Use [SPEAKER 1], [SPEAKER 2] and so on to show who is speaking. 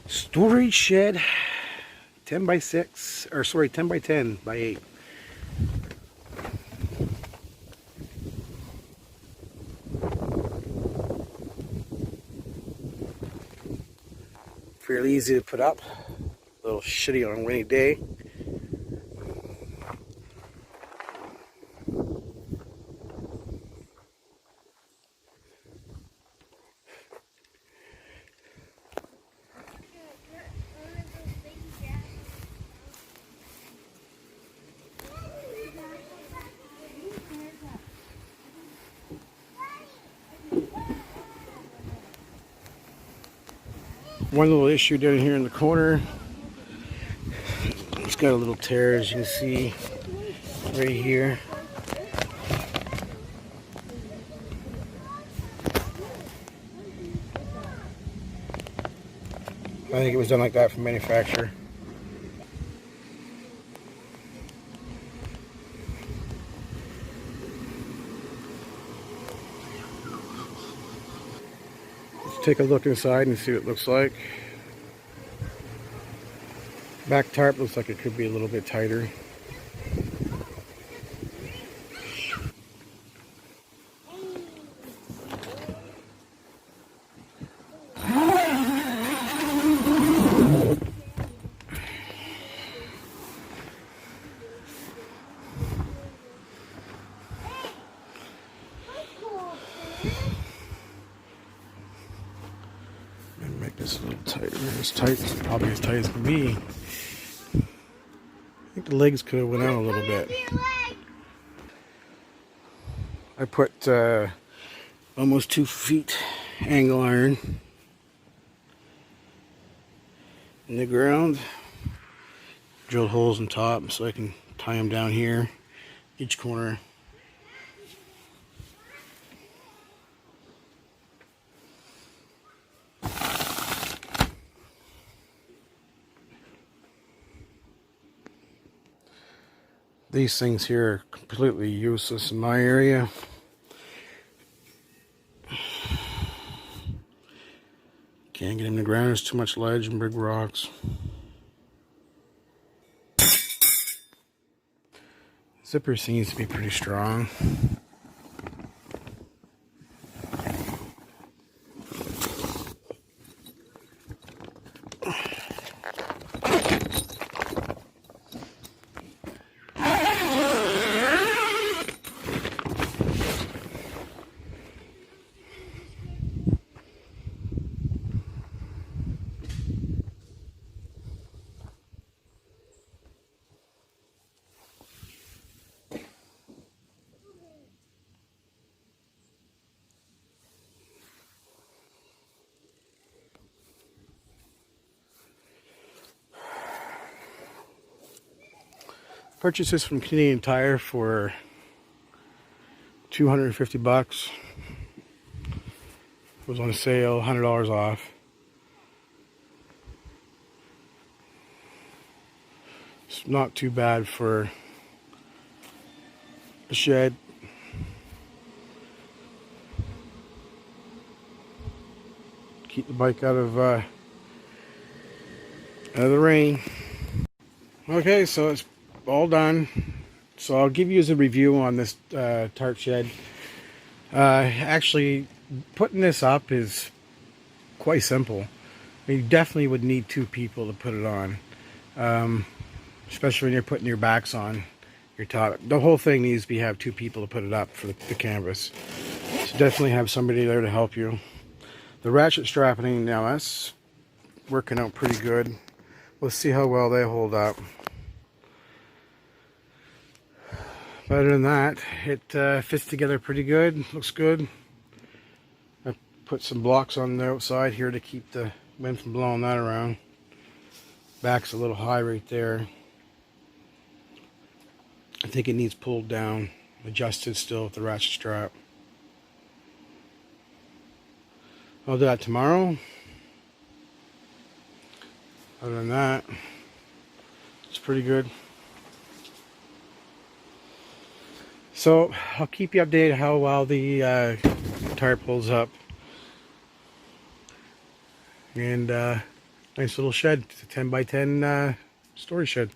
[SPEAKER 1] Storage shed, 10 by 6, or sorry, 10 by 10 by 8. Fairly easy to put up. A little shitty on a rainy day. One little issue down here in the corner. It's got a little tear, as you can see right here. I think it was done like that from manufacturer. Let's take a look inside and see what it looks like. Back tarp looks like it could be a little bit tighter. Make this a little tighter. As tight, probably as tight as can be. I think the legs could have went out a little bit. I put almost 2 feet angle iron in the ground. Drilled holes in top so I can tie them down here, each corner. These things here are completely useless in my area. Can't get in the ground, there's too much ledge and big rocks. Zipper seems to be pretty strong. Purchased this from Canadian Tire for $250. It was on sale, $100 off. It's not too bad for a shed. Keep the bike out of the rain. Okay, so it's all done. So I'll give you as a review on this tarp shed. Actually, putting this up is quite simple. You definitely would need 2 people to put it on, especially when you're putting your backs on your top. The whole thing needs to have 2 people to put it up for the canvas. So definitely have somebody there to help you. The ratchet strapping, now that's working out pretty good. We'll see how well they hold up. Other than that, it fits together pretty good, looks good. I put some blocks on the outside here to keep the wind from blowing that around. Back's a little high right there. I think it needs pulled down, adjusted still with the ratchet strap. I'll do that tomorrow. Other than that, it's pretty good. So I'll keep you updated how well the tarp pulls up. And Nice little shed. It's a 10 by 10 storage shed.